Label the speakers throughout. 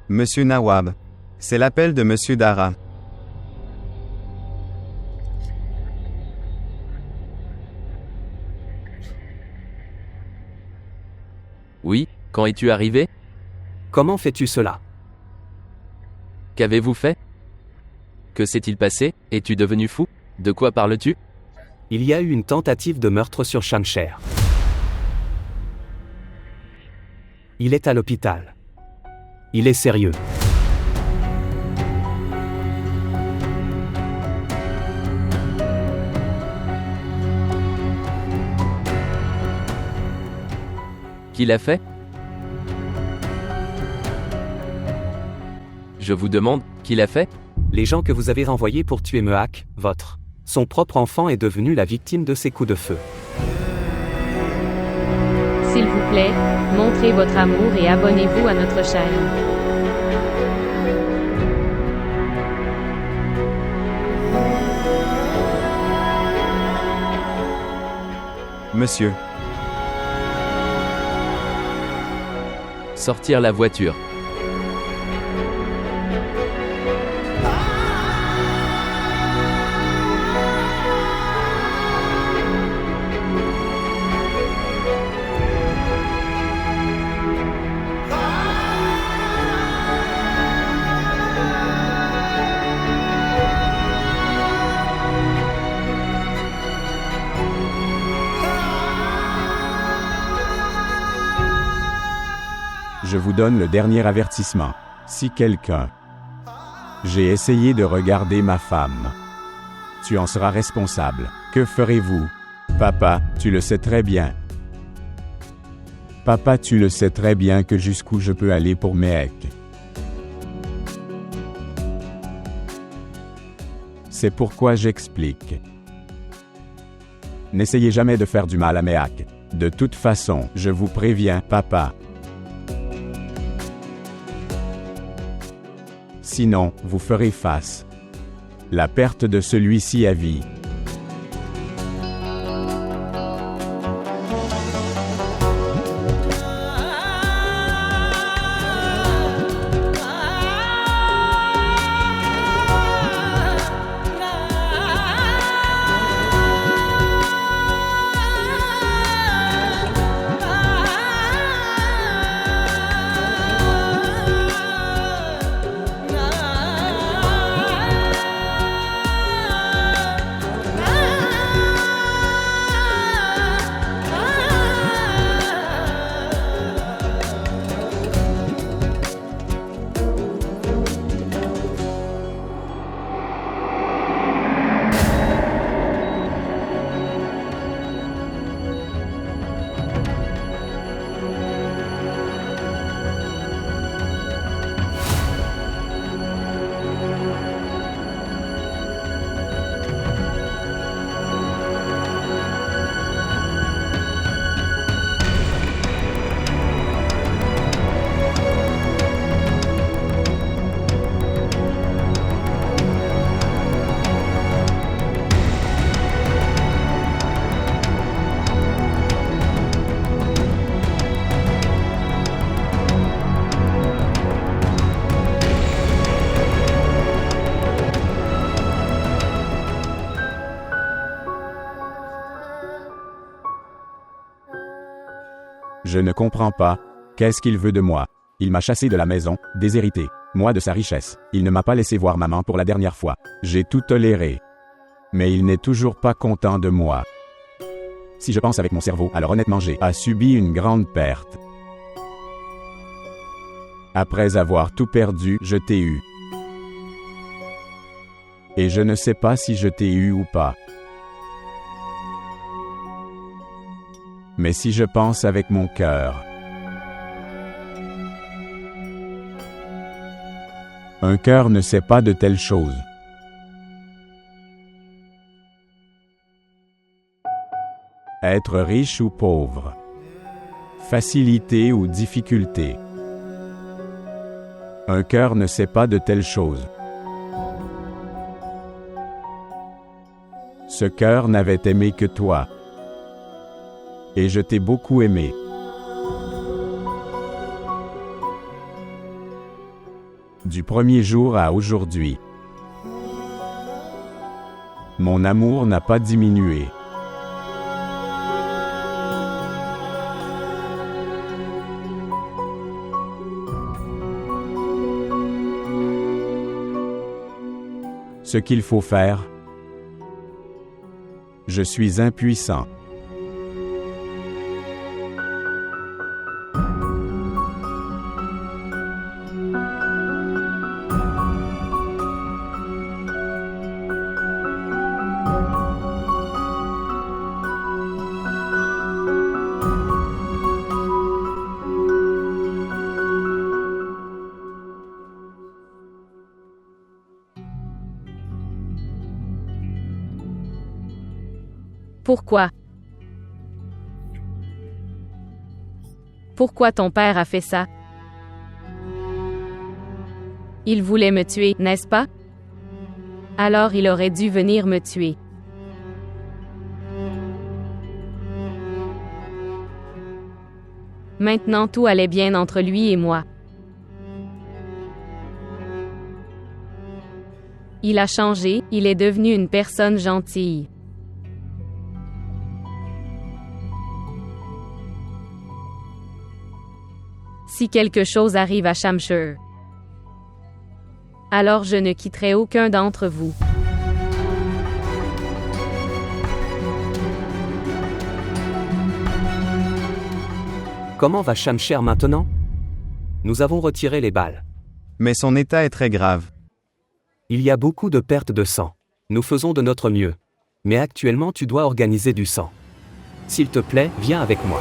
Speaker 1: Monsieur Nawab. C'est l'appel de Monsieur Dara.
Speaker 2: Oui, quand es-tu arrivé?
Speaker 3: Comment fais-tu cela?
Speaker 2: Qu'avez-vous fait? Que s'est-il passé? Es-tu devenu fou? De quoi parles-tu?
Speaker 3: Il y a eu une tentative de meurtre sur Shamsher. Il est à l'hôpital. Il est sérieux.
Speaker 2: Qui l'a fait? Je vous demande, qui l'a fait?
Speaker 3: Les gens que vous avez renvoyés pour tuer Mehak, son propre enfant est devenu la victime de ces coups de feu.
Speaker 4: S'il vous plaît, montrez votre amour et abonnez-vous à notre chaîne.
Speaker 1: Monsieur.
Speaker 2: Sortir la voiture.
Speaker 5: Je vous donne le dernier avertissement. Si quelqu'un... J'ai essayé de regarder ma femme. Tu en seras responsable. Que ferez-vous? Papa, tu le sais très bien. Papa, tu le sais très bien que jusqu'où je peux aller pour Mehak. C'est pourquoi j'explique. N'essayez jamais de faire du mal à Mehak. De toute façon, je vous préviens, papa. Sinon, vous ferez face. La perte de celui-ci à vie. Je ne comprends pas. Qu'est-ce qu'il veut de moi? Il m'a chassé de la maison, déshérité. Moi de sa richesse. Il ne m'a pas laissé voir maman pour la dernière fois. J'ai tout toléré. Mais il n'est toujours pas content de moi. Si je pense avec mon cerveau, alors honnêtement j'ai subi une grande perte. Après avoir tout perdu, je t'ai eu. Et je ne sais pas si je t'ai eu ou pas. Mais si je pense avec mon cœur, un cœur ne sait pas de telles choses. Être riche ou pauvre, facilité ou difficulté. Un cœur ne sait pas de telles choses. Ce cœur n'avait aimé que toi. Et je t'ai beaucoup aimé. Du premier jour à aujourd'hui. Mon amour n'a pas diminué. Ce qu'il faut faire. Je suis impuissant.
Speaker 4: Pourquoi? Pourquoi ton père a fait ça? Il voulait me tuer, n'est-ce pas? Alors il aurait dû venir me tuer. Maintenant tout allait bien entre lui et moi. Il a changé, il est devenu une personne gentille. Si quelque chose arrive à Shamshur, alors je ne quitterai aucun d'entre vous.
Speaker 3: Comment va Shamshir maintenant? Nous avons retiré les balles.
Speaker 1: Mais son état est très grave.
Speaker 3: Il y a beaucoup de pertes de sang. Nous faisons de notre mieux. Mais actuellement tu dois organiser du sang. S'il te plaît, viens avec moi.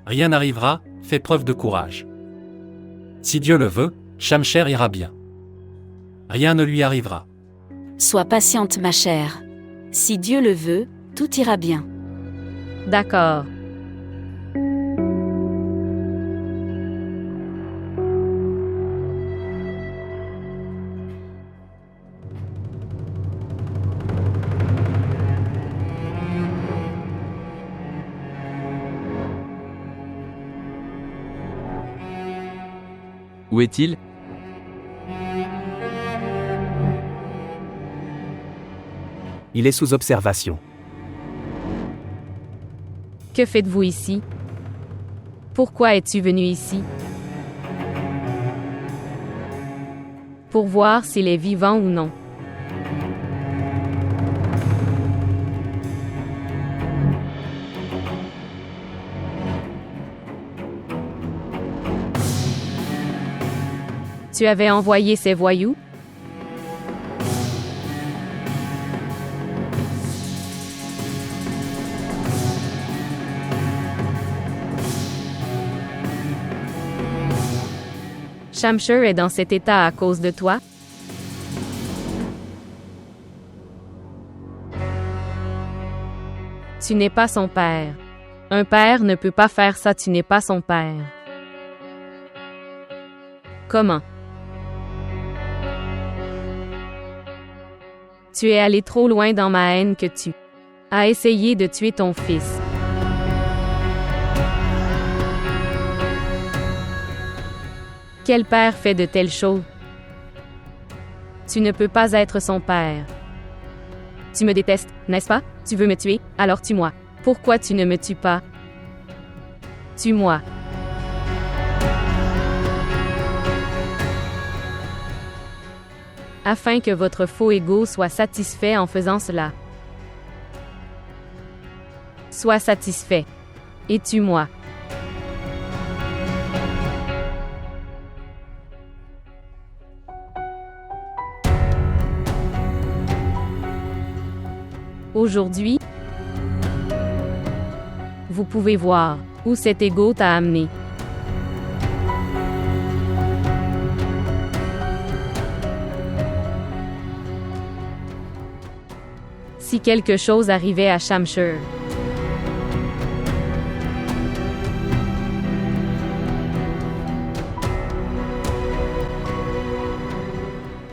Speaker 6: Rien n'arrivera, fais preuve de courage. Si Dieu le veut, Shamshir ira bien. Rien ne lui arrivera.
Speaker 7: Sois patiente, ma chère. Si Dieu le veut, tout ira bien.
Speaker 4: D'accord.
Speaker 2: Où est-il?
Speaker 3: Il est sous observation.
Speaker 4: Que faites-vous ici? Pourquoi es-tu venu ici? pour voir s'il est vivant ou non. Tu avais envoyé ces voyous? Shamshir est dans cet état à cause de toi? Tu n'es pas son père. Un père ne peut pas faire ça, tu n'es pas son père. Comment? Tu es allé trop loin dans ma haine que tu as essayé de tuer ton fils. Quel père fait de telles choses? Tu ne peux pas être son père. Tu me détestes, n'est-ce pas? Tu veux me tuer, alors tue-moi. Pourquoi tu ne me tues pas? Tue-moi. Afin que votre faux ego soit satisfait en faisant cela. Sois satisfait. Et tue-moi. Aujourd'hui, vous pouvez voir où cet ego t'a amené. Si quelque chose arrivait à Shamshir,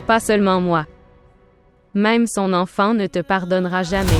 Speaker 4: pas seulement moi. Même son enfant ne te pardonnera jamais.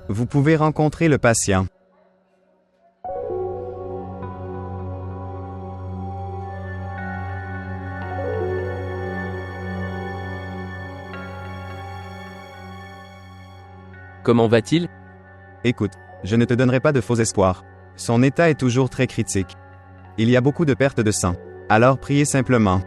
Speaker 1: Vous pouvez rencontrer le patient.
Speaker 2: Comment va-t-il?
Speaker 1: Écoute, je ne te donnerai pas de faux espoirs. Son état est toujours très critique. Il y a beaucoup de pertes de sang. Alors priez simplement.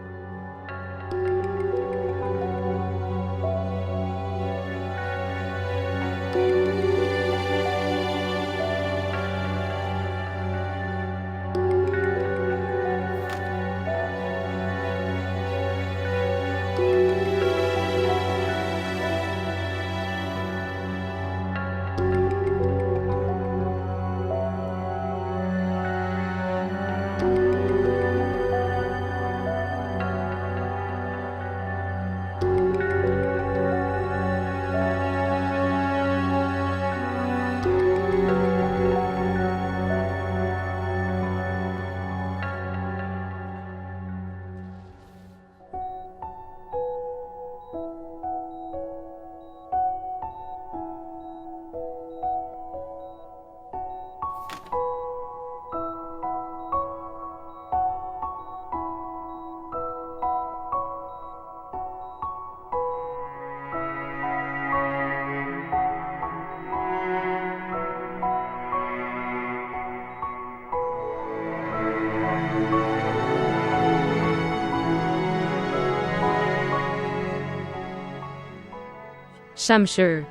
Speaker 4: Shamshir.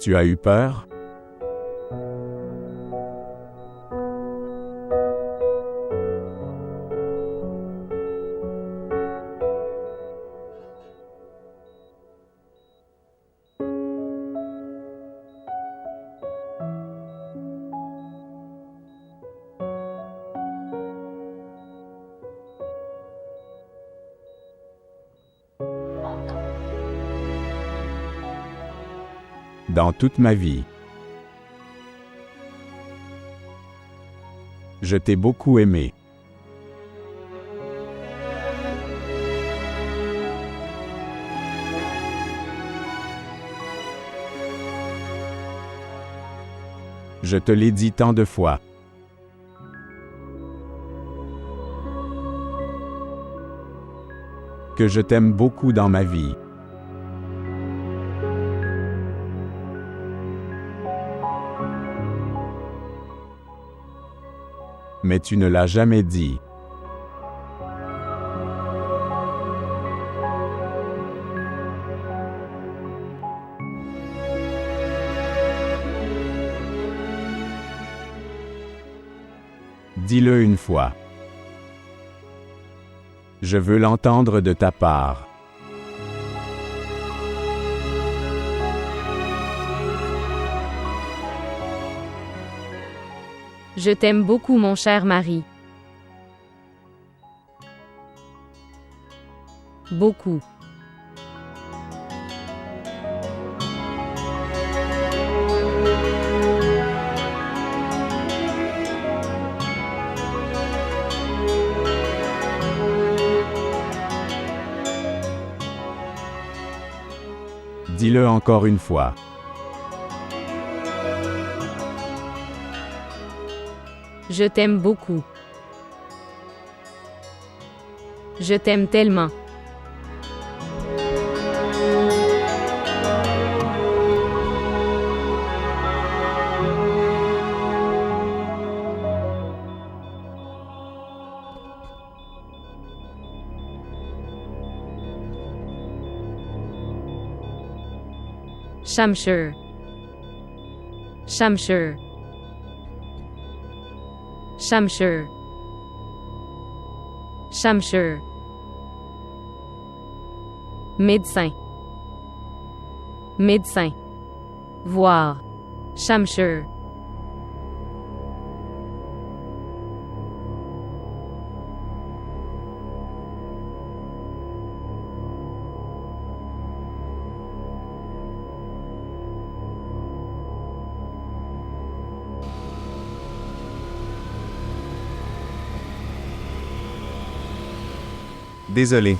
Speaker 5: Tu as eu peur? Dans toute ma vie. Je t'ai beaucoup aimé. Je te l'ai dit tant de fois. Que je t'aime beaucoup dans ma vie. Mais tu ne l'as jamais dit. Dis-le une fois. Je veux l'entendre de ta part.
Speaker 4: Je t'aime beaucoup, mon cher mari. Beaucoup.
Speaker 5: Dis-le encore une fois.
Speaker 4: Je t'aime beaucoup. Je t'aime tellement. Shamshur. Shamshur. Shamshur. Shamshur. Médecin. Médecin. Voir. Shamshur.
Speaker 1: Désolé.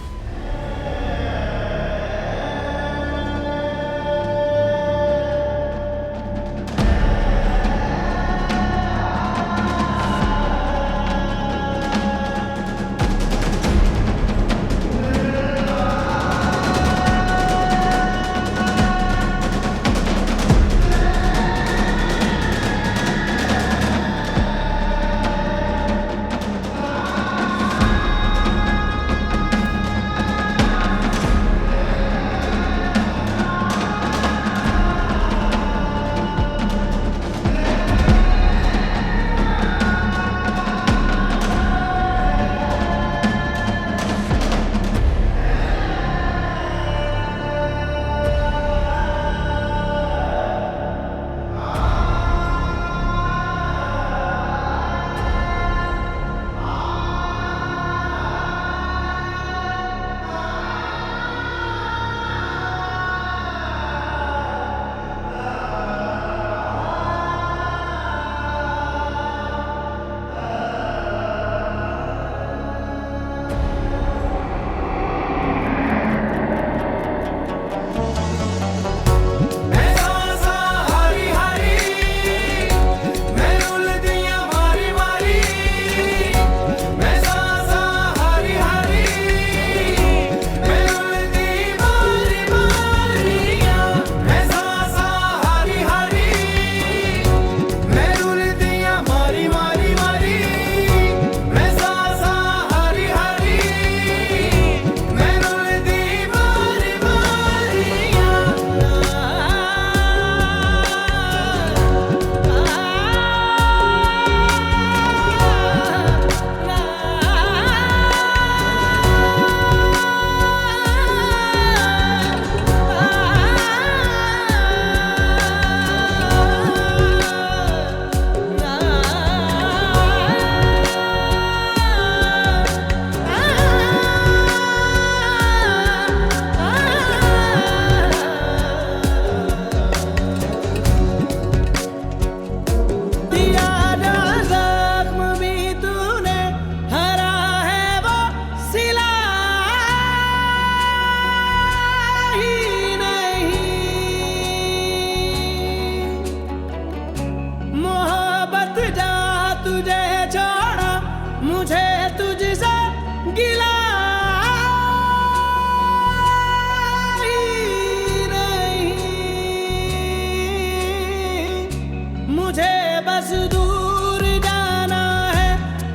Speaker 8: मुझे बस दूर जाना है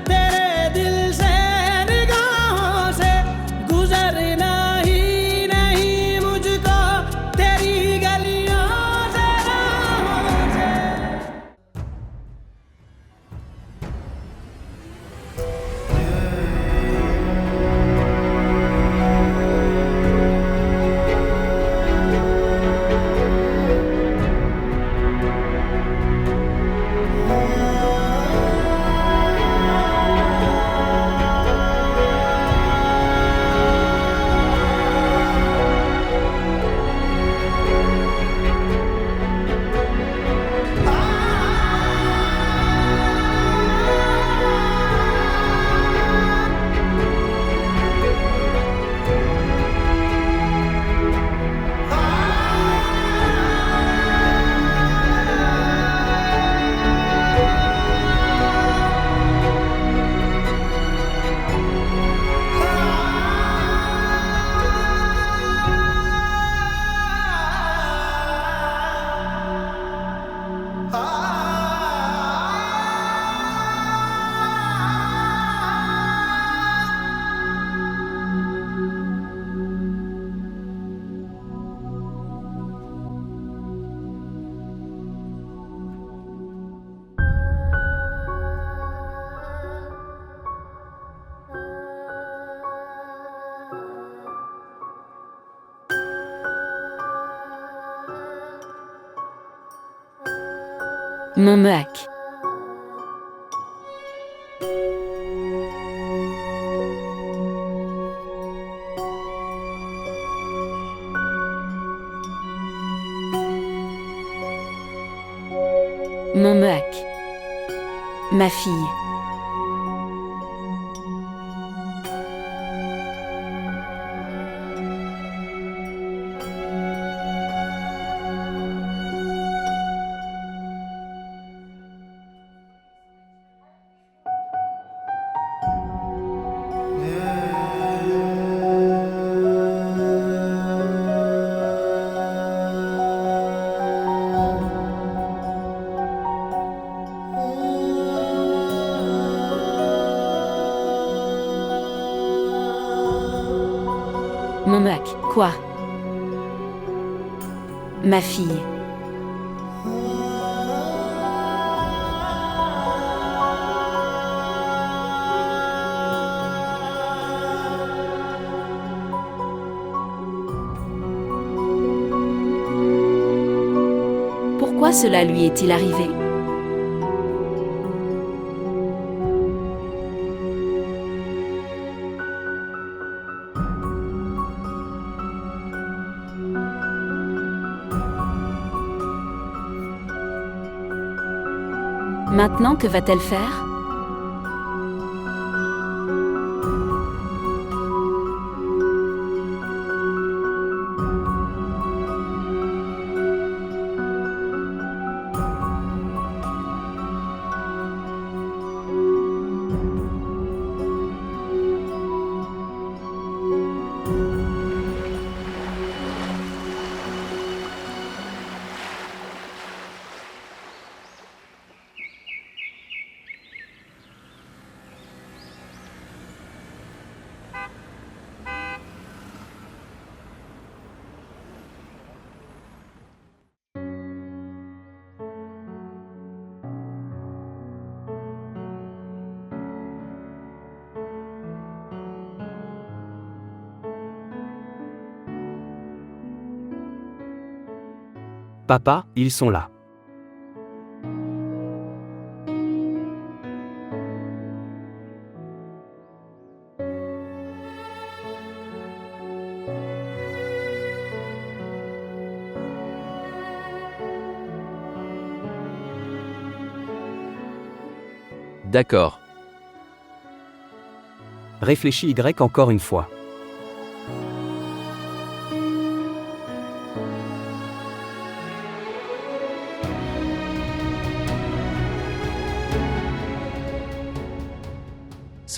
Speaker 8: तेरे दिल से निगाहों से गुजरना ही नहीं मुझको तेरी गलियों से राहों से
Speaker 7: Montmeac. Montmeac. Ma fille. Montmeac, quoi? Ma fille. Pourquoi cela lui est-il arrivé? Maintenant, que va-t-elle faire?
Speaker 3: Papa, ils sont là.
Speaker 2: D'accord.
Speaker 3: Réfléchis Y encore une fois.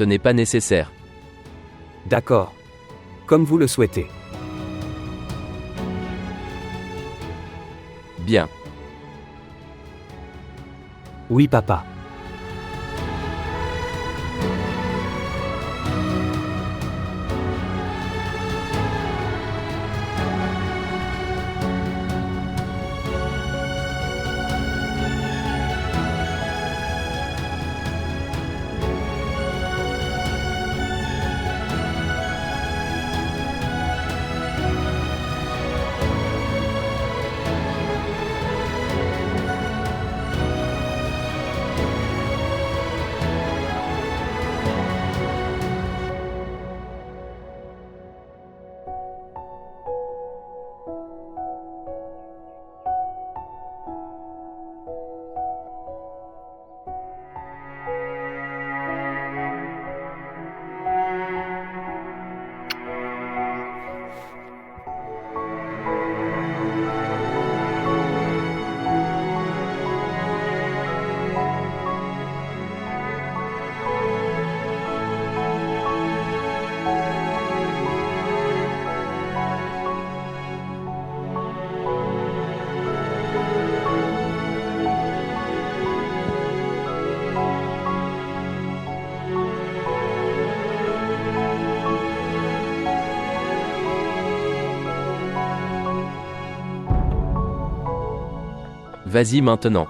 Speaker 2: Ce n'est pas nécessaire.
Speaker 3: D'accord. Comme vous le souhaitez.
Speaker 2: Bien.
Speaker 3: Oui, papa.
Speaker 2: Vas-y maintenant.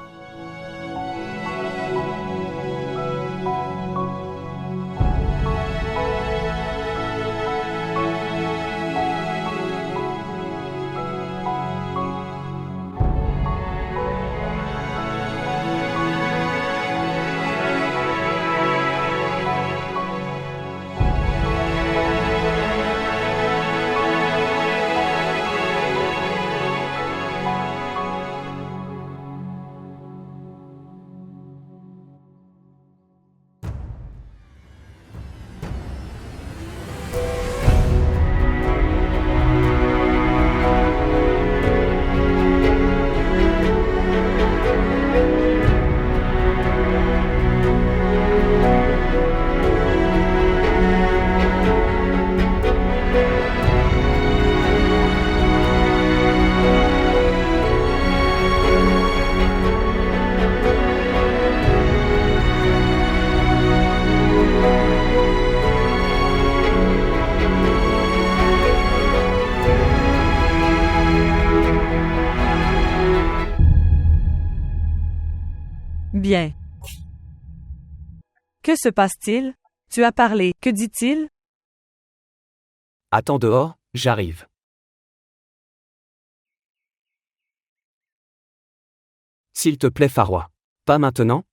Speaker 9: Bien. Que se passe-t-il? Tu as parlé, que dit-il?
Speaker 3: Attends dehors, j'arrive. S'il te plaît, Farwa. Pas maintenant?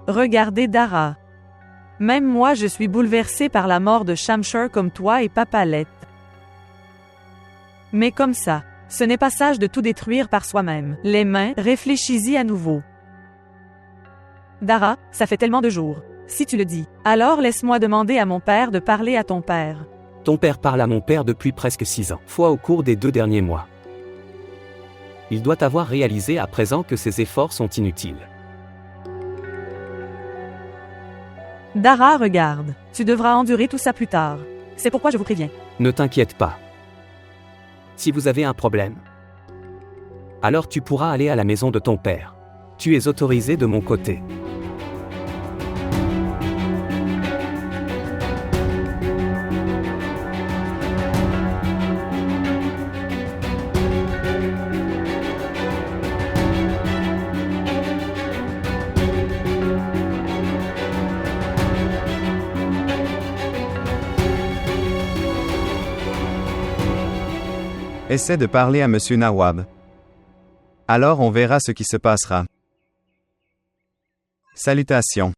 Speaker 9: Regardez Dara. Même moi je suis bouleversée par la mort de Shamshur comme toi et Papalette. Mais comme ça, ce n'est pas sage de tout détruire par soi-même. Les mains, réfléchis-y à nouveau. Dara, ça fait tellement de jours. Si tu le dis, alors laisse-moi demander à mon père de parler à ton père.
Speaker 3: Ton père parle à mon père depuis presque 6 ans, fois au cours des 2 derniers mois. Il doit avoir réalisé à présent que ses efforts sont inutiles.
Speaker 9: Dara, regarde. Tu devras endurer tout ça plus tard. C'est pourquoi je vous préviens.
Speaker 3: Ne t'inquiète pas. Si vous avez un problème, alors tu pourras aller à la maison de ton père. Tu es autorisé de mon côté.
Speaker 1: Essaie de parler à Monsieur Nawab. Alors on verra ce qui se passera. Salutations.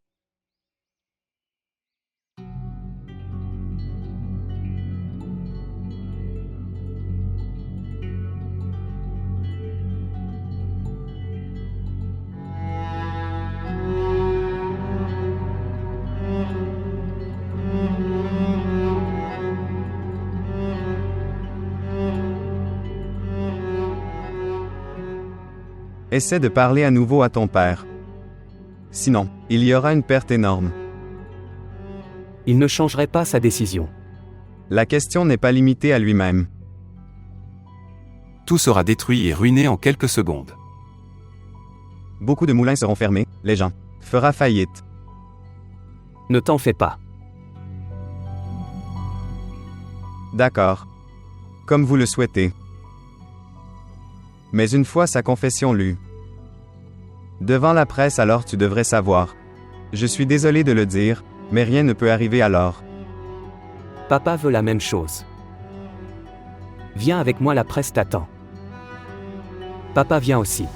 Speaker 1: Essaie de parler à nouveau à ton père. Sinon, il y aura une perte énorme.
Speaker 3: Il ne changerait pas sa décision.
Speaker 1: La question n'est pas limitée à lui-même.
Speaker 10: Tout sera détruit et ruiné en quelques secondes.
Speaker 1: Beaucoup de moulins seront fermés, les gens fera faillite.
Speaker 3: Ne t'en fais pas.
Speaker 1: D'accord. Comme vous le souhaitez. Mais une fois sa confession lue. Devant la presse, alors tu devrais savoir. Je suis désolé de le dire, mais rien ne peut arriver alors.
Speaker 3: Papa veut la même chose. Viens avec moi, la presse t'attend. Papa vient aussi.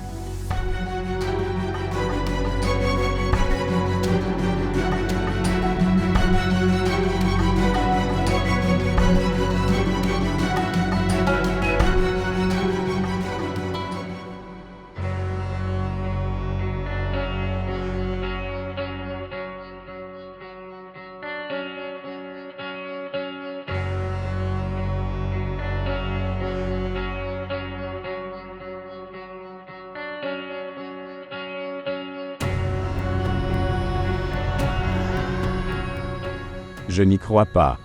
Speaker 5: Je n'y crois pas.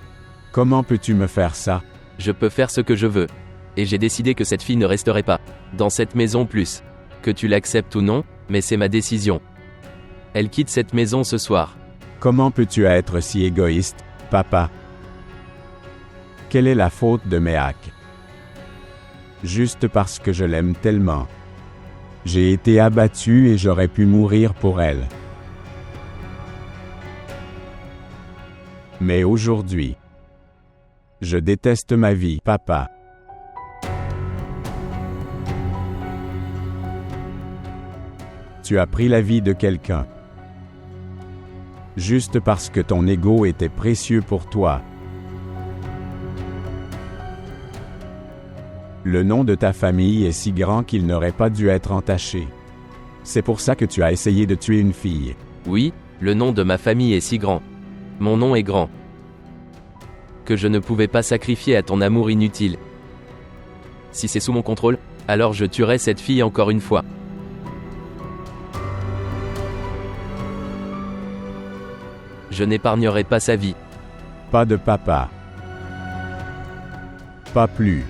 Speaker 5: Comment peux-tu me faire ça?
Speaker 2: Je peux faire ce que je veux. Et j'ai décidé que cette fille ne resterait pas dans cette maison plus. Que tu l'acceptes ou non, mais c'est ma décision. Elle quitte cette maison ce soir.
Speaker 5: Comment peux-tu être si égoïste, papa? Quelle est la faute de Méac? Juste parce que je l'aime tellement. J'ai été abattu et j'aurais pu mourir pour elle. Mais aujourd'hui, je déteste ma vie, papa. Tu as pris la vie de quelqu'un. Juste parce que ton ego était précieux pour toi. Le nom de ta famille est si grand qu'il n'aurait pas dû être entaché. C'est pour ça que tu as essayé de tuer une fille.
Speaker 2: Oui, le nom de ma famille est si grand. Mon nom est grand. Que je ne pouvais pas sacrifier à ton amour inutile. Si c'est sous mon contrôle, alors je tuerai cette fille encore une fois. Je n'épargnerai pas sa vie.
Speaker 5: Pas de papa. Pas plus.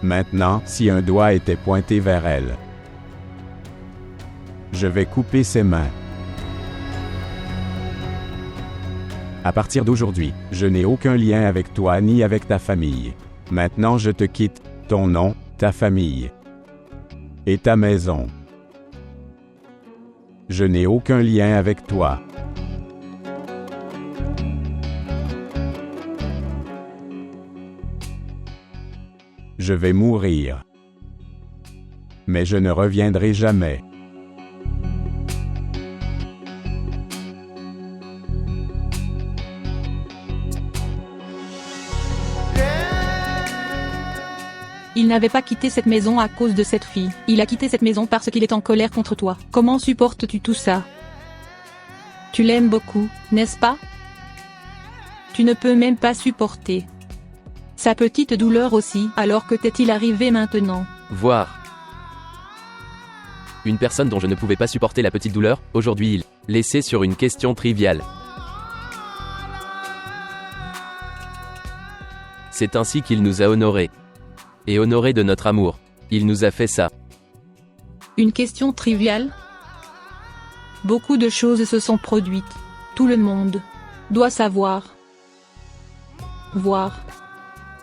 Speaker 5: Maintenant, si un doigt était pointé vers elle, je vais couper ses mains. À partir d'aujourd'hui, je n'ai aucun lien avec toi ni avec ta famille. Maintenant je te quitte, ton nom, ta famille et ta maison. Je n'ai aucun lien avec toi. Je vais mourir. Mais je ne reviendrai jamais.
Speaker 10: Il n'avait pas quitté cette maison à cause de cette fille. Il a quitté cette maison parce qu'il est en colère contre toi. Comment supportes-tu tout ça? Tu l'aimes beaucoup, n'est-ce pas? Tu ne peux même pas supporter sa petite douleur aussi. Alors que t'est-il arrivé maintenant?
Speaker 2: Voir une personne dont je ne pouvais pas supporter la petite douleur, aujourd'hui il laissé sur une question triviale. C'est ainsi qu'il nous a honorés. Et honorés de notre amour. Il nous a fait ça.
Speaker 10: Une question triviale? Beaucoup de choses se sont produites. Tout le monde doit savoir. Voir.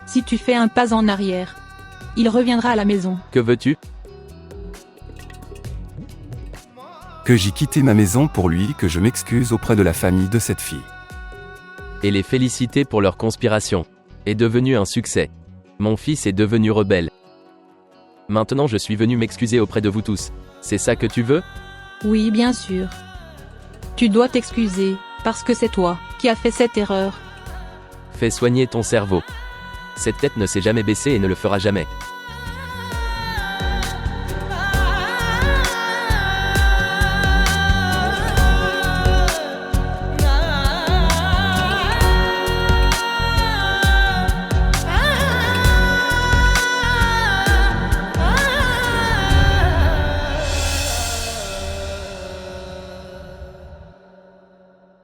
Speaker 10: Si tu fais un pas en arrière, il reviendra à la maison.
Speaker 2: Que veux-tu?
Speaker 11: Que j'ai quitté ma maison pour lui, que je m'excuse auprès de la famille de cette fille.
Speaker 2: Et les féliciter pour leur conspiration. Est devenu un succès. Mon fils est devenu rebelle. Maintenant je suis venu m'excuser auprès de vous tous. C'est ça que tu veux?
Speaker 10: Oui, bien sûr. Tu dois t'excuser, parce que c'est toi qui as fait cette erreur.
Speaker 2: Fais soigner ton cerveau. Cette tête ne s'est jamais baissée et ne le fera jamais.